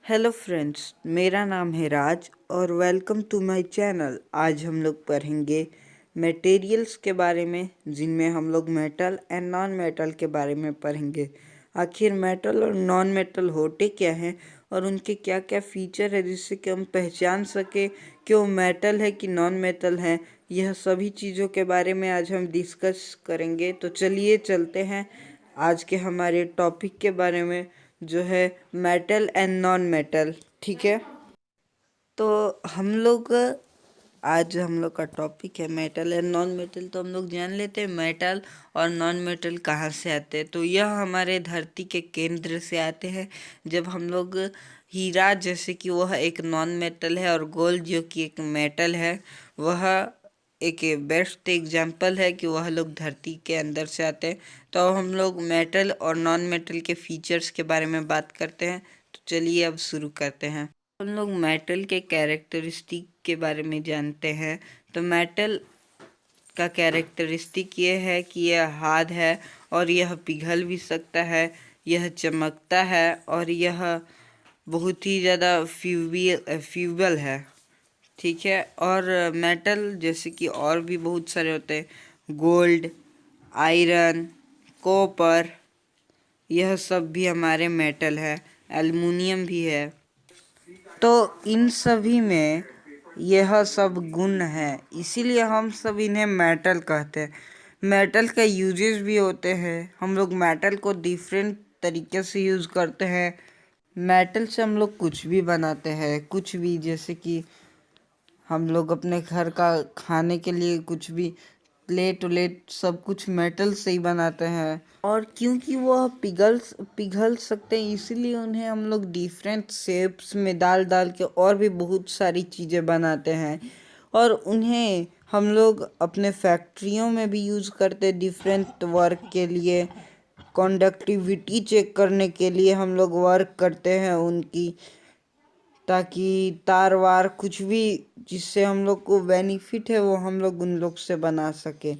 Hello friends, मेरा नाम है राज और वेलकम टू माय चैनल। आज हम लोग पढ़ेंगे मटेरियल्स के बारे में, जिनमें हम लोग मेटल एंड नॉन मेटल के बारे में पढ़ेंगे। आखिर मेटल और नॉन मेटल होते क्या हैं और उनके क्या क्या फीचर है जिससे कि हम पहचान सके कि वो मेटल है कि नॉन मेटल है। यह सभी चीज़ों के बारे में आज हम डिस्कस करेंगे। तो चलिए चलते हैं आज के हमारे टॉपिक के बारे में, जो है मेटल एंड नॉन मेटल। ठीक है, तो आज हम लोग का टॉपिक है मेटल एंड नॉन मेटल। तो हम लोग जान लेते हैं मेटल और नॉन मेटल कहाँ से आते हैं। तो यह हमारे धरती के केंद्र से आते हैं। जब हम लोग हीरा, जैसे कि वह एक नॉन मेटल है, और गोल्ड जो कि एक मेटल है, वह एक बेस्ट एग्जाम्पल है कि वह लोग धरती के अंदर से आते हैं। तो हम लोग मेटल और नॉन मेटल के फीचर्स के बारे में बात करते हैं। तो चलिए अब शुरू करते हैं। हम लोग मेटल के कैरेक्टरिस्टिक के बारे में जानते हैं। तो मेटल का कैरेक्टरिस्टिक ये है कि यह हार्ड है और यह पिघल भी सकता है, यह चमकता है और यह बहुत ही ज़्यादा फ्यूबल है। ठीक है, और मेटल जैसे कि और भी बहुत सारे होते हैं, गोल्ड, आयरन, कॉपर, यह सब भी हमारे मेटल है। एल्युमिनियम भी है। तो इन सभी में यह सब गुण है, इसीलिए हम सब इन्हें मेटल कहते हैं। मेटल का यूजेस भी होते हैं। हम लोग मेटल को डिफरेंट तरीके से यूज़ करते हैं। मेटल से हम लोग कुछ भी बनाते हैं, कुछ भी, जैसे कि हम लोग अपने घर का खाने के लिए कुछ भी, प्लेट उलेट सब कुछ मेटल से ही बनाते हैं। और क्योंकि वह पिघल सकते हैं, इसीलिए उन्हें हम लोग डिफरेंट शेप्स में डाल डाल के और भी बहुत सारी चीज़ें बनाते हैं। और उन्हें हम लोग अपने फैक्ट्रियों में भी यूज़ करते हैं डिफरेंट वर्क के लिए। कंडक्टिविटी चेक करने के लिए हम लोग वर्क करते हैं उनकी, ताकि तार वार कुछ भी जिससे हम लोग को बेनिफिट है वो हम लोग उन लोग से बना सके।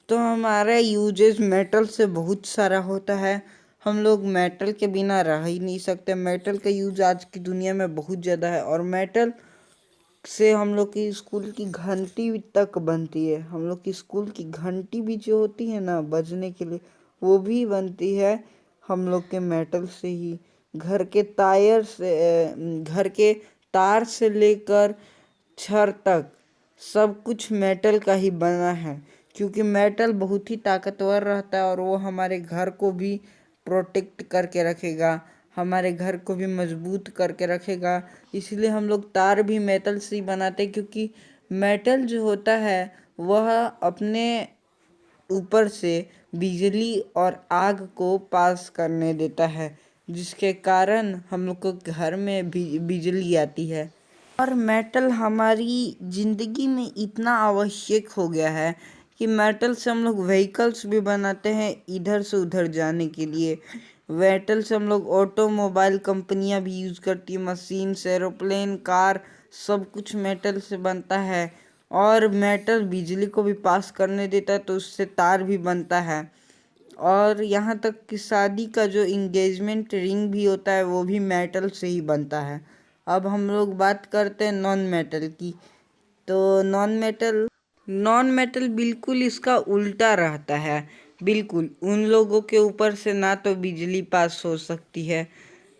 तो हमारा यूजेस मेटल से बहुत सारा होता है। हम लोग मेटल के बिना रह ही नहीं सकते। मेटल का यूज आज की दुनिया में बहुत ज़्यादा है। और मेटल से हम लोग की स्कूल की घंटी तक बनती है। हम लोग की स्कूल की घंटी भी जो होती है ना, बजने के लिए, वो भी बनती है हम लोग के मेटल से ही। घर के तार से लेकर छड़ तक सब कुछ मेटल का ही बना है। क्योंकि मेटल बहुत ही ताकतवर रहता है और वो हमारे घर को भी प्रोटेक्ट करके रखेगा, हमारे घर को भी मजबूत करके रखेगा। इसलिए हम लोग तार भी मेटल से ही बनाते हैं, क्योंकि मेटल जो होता है वह अपने ऊपर से बिजली और आग को पास करने देता है, जिसके कारण हम लोग को घर में भी बिजली आती है। और मेटल हमारी ज़िंदगी में इतना आवश्यक हो गया है कि मेटल से हम लोग व्हीकल्स भी बनाते हैं इधर से उधर जाने के लिए। मेटल से हम लोग ऑटोमोबाइल कंपनियां भी यूज़ करती है, मशीन, एरोप्लेन, कार, सब कुछ मेटल से बनता है। और मेटल बिजली को भी पास करने देता है, तो उससे तार भी बनता है। और यहाँ तक कि शादी का जो इंगेजमेंट रिंग भी होता है वो भी मेटल से ही बनता है। अब हम लोग बात करते हैं नॉन मेटल की। तो नॉन मेटल बिल्कुल इसका उल्टा रहता है। बिल्कुल उन लोगों के ऊपर से ना तो बिजली पास हो सकती है,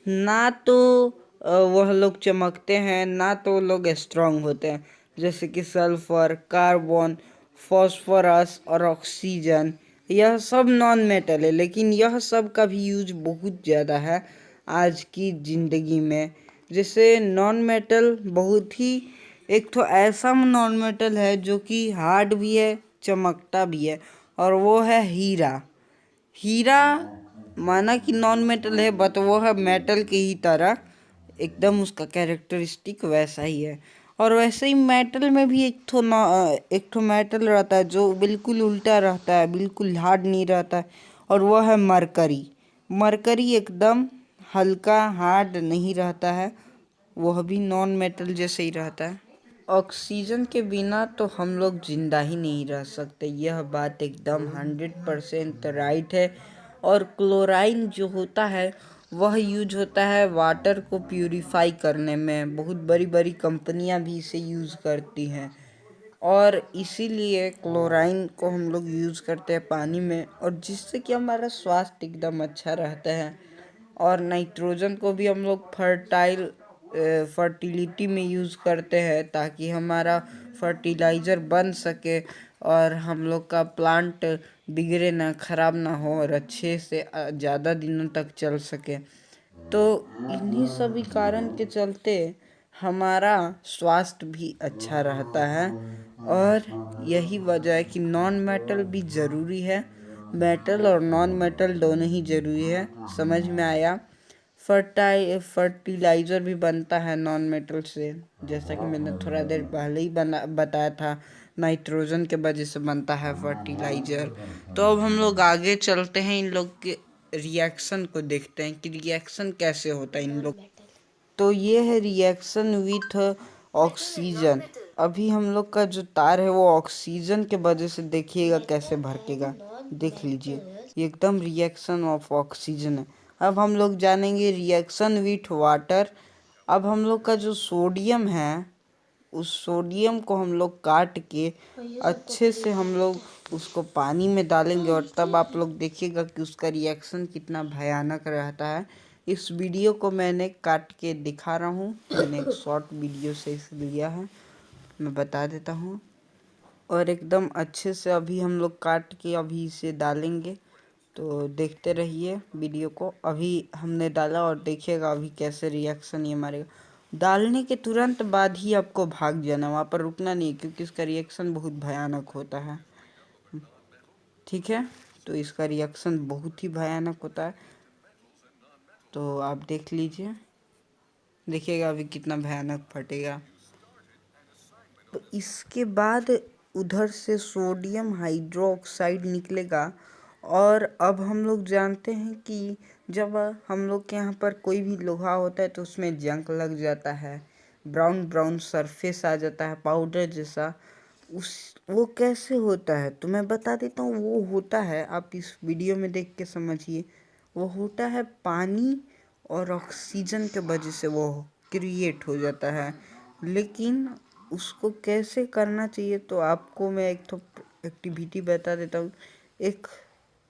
ना तो वह लोग चमकते हैं, ना तो वो लोग स्ट्रांग होते हैं। जैसे कि सल्फर, कार्बन, फॉस्फोरस और ऑक्सीजन, यह सब नॉन मेटल है। लेकिन यह सब का भी यूज बहुत ज़्यादा है आज की ज़िंदगी में। जैसे नॉन मेटल बहुत ही, एक तो ऐसा नॉन मेटल है जो कि हार्ड भी है, चमकता भी है, और वो है हीरा। हीरा माना कि नॉन मेटल है, बट वो है मेटल के ही तरह, एकदम उसका कैरेक्टरिस्टिक वैसा ही है। और वैसे ही मेटल में भी एक ठो मेटल रहता है जो बिल्कुल उल्टा रहता है, बिल्कुल हार्ड नहीं रहता है, और वो है मरकरी। मरकरी एकदम हल्का, हार्ड नहीं रहता है, वह भी नॉन मेटल जैसे ही रहता है। ऑक्सीजन के बिना तो हम लोग जिंदा ही नहीं रह सकते, यह बात एकदम 100% राइट है। और क्लोराइन जो होता है वह यूज होता है वाटर को प्यूरिफाई करने में। बहुत बड़ी बड़ी कंपनियां भी इसे यूज़ करती हैं और इसीलिए क्लोराइन को हम लोग यूज़ करते हैं पानी में, और जिससे कि हमारा स्वास्थ्य एकदम अच्छा रहता है। और नाइट्रोजन को भी हम लोग फर्टिलिटी में यूज़ करते हैं ताकि हमारा फर्टिलाइज़र बन सके और हम लोग का प्लांट बिगड़े ना, ख़राब ना हो और अच्छे से ज़्यादा दिनों तक चल सके। तो इन्हीं सभी कारण के चलते हमारा स्वास्थ्य भी अच्छा रहता है और यही वजह है कि नॉन मेटल भी ज़रूरी है। मेटल और नॉन मेटल दोनों ही ज़रूरी है, समझ में आया। फर्टिलाइज़र भी बनता है नॉन मेटल से, जैसा कि मैंने थोड़ा देर पहले ही बताया था। नाइट्रोजन के वजह से बनता है फर्टिलाइज़र। तो अब हम लोग आगे चलते हैं, इन लोग के रिएक्शन को देखते हैं कि रिएक्शन कैसे होता है इन लोग। तो ये है रिएक्शन विथ ऑक्सीजन। अभी हम लोग का जो तार है वो ऑक्सीजन के वजह से देखिएगा कैसे भड़केगा, देख लीजिए, ये एकदम रिएक्शन ऑफ ऑक्सीजन है। अब हम लोग जानेंगे रिएक्शन विथ वाटर। अब हम लोग का जो सोडियम है उस सोडियम को हम लोग काट के अच्छे से हम लोग उसको पानी में डालेंगे और तब आप लोग देखिएगा कि उसका रिएक्शन कितना भयानक रहता है। इस वीडियो को मैंने काट के दिखा रहा हूँ, मैंने एक शॉर्ट वीडियो से इसे लिया है, मैं बता देता हूँ। और एकदम अच्छे से अभी हम लोग काट के अभी इसे डालेंगे, तो देखते रहिए वीडियो को। अभी हमने डाला और देखिएगा अभी कैसे रिएक्शन ये मारेगा। डालने के तुरंत बाद ही आपको भाग जाना, वहाँ पर रुकना नहीं, क्योंकि इसका रिएक्शन बहुत भयानक होता है। ठीक है, तो इसका रिएक्शन बहुत ही भयानक होता है, तो आप देख लीजिए, देखिएगा अभी कितना भयानक फटेगा। तो इसके बाद उधर से सोडियम हाइड्रोक्साइड निकलेगा। और अब हम लोग जानते हैं कि जब हम लोग के यहाँ पर कोई भी लोहा होता है तो उसमें जंग लग जाता है, ब्राउन ब्राउन सरफेस आ जाता है पाउडर जैसा। वो कैसे होता है तो मैं बता देता हूँ। वो होता है, आप इस वीडियो में देख के समझिए, वो होता है पानी और ऑक्सीजन के वजह से वो क्रिएट हो जाता है। लेकिन उसको कैसे करना चाहिए तो आपको मैं एक तो एक्टिविटी बता देता हूँ। एक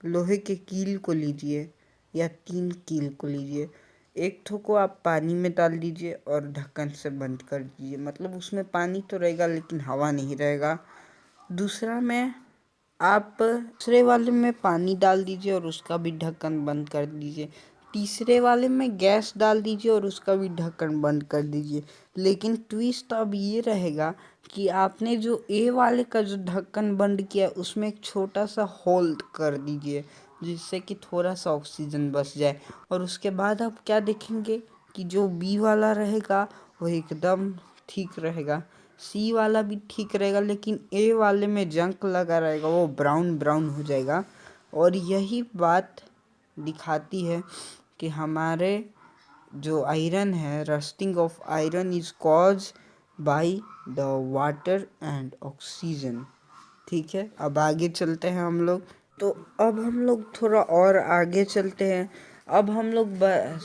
लोहे के कील को लीजिए या 3 कील को लीजिए, एक थो को आप पानी में डाल दीजिए और ढक्कन से बंद कर दीजिए, मतलब उसमें पानी तो रहेगा लेकिन हवा नहीं रहेगा। दूसरा में आप दूसरे वाले में पानी डाल दीजिए और उसका भी ढक्कन बंद कर दीजिए। तीसरे वाले में गैस डाल दीजिए और उसका भी ढक्कन बंद कर दीजिए। लेकिन ट्विस्ट अब ये रहेगा कि आपने जो ए वाले का जो ढक्कन बंद किया उसमें एक छोटा सा होल कर दीजिए, जिससे कि थोड़ा सा ऑक्सीजन बच जाए। और उसके बाद आप क्या देखेंगे कि जो बी वाला रहेगा वो एकदम ठीक रहेगा, सी वाला भी ठीक रहेगा, लेकिन ए वाले में जंक लगा रहेगा, वो ब्राउन ब्राउन हो जाएगा। और यही बात दिखाती है कि हमारे जो आयरन है, rusting of iron is cause by the water and oxygen. ठीक है, अब आगे चलते हैं हम लोग। तो अब हम लोग थोड़ा और आगे चलते हैं। अब हम लोग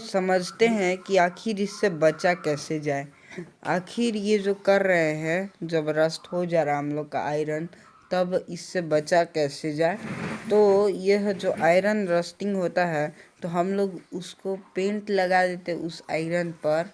समझते हैं कि आखिर इससे बचा कैसे जाए। आखिर ये जो कर रहे हैं, जब रस्ट हो जा रहा है हम लोग का आयरन, तब इससे बचा कैसे जाए। तो यह जो आयरन रस्टिंग होता है तो हम लोग उसको पेंट लगा देते उस आयरन पर,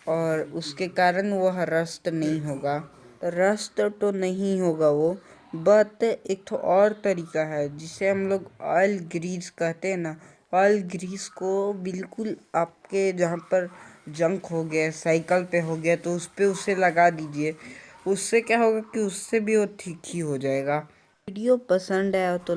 और उसके कारण वह रस्ट नहीं होगा। रस्ट तो नहीं होगा वो, बट एक तो और तरीका है जिसे हम लोग ऑयल ग्रीस कहते हैं ना। ऑयल ग्रीस को बिल्कुल आपके जहाँ पर जंक हो गया, साइकिल पे हो गया, तो उस पर उसे लगा दीजिए। उससे क्या होगा कि उससे भी वो ठीक ही हो जाएगा। वीडियो पसंद आया तो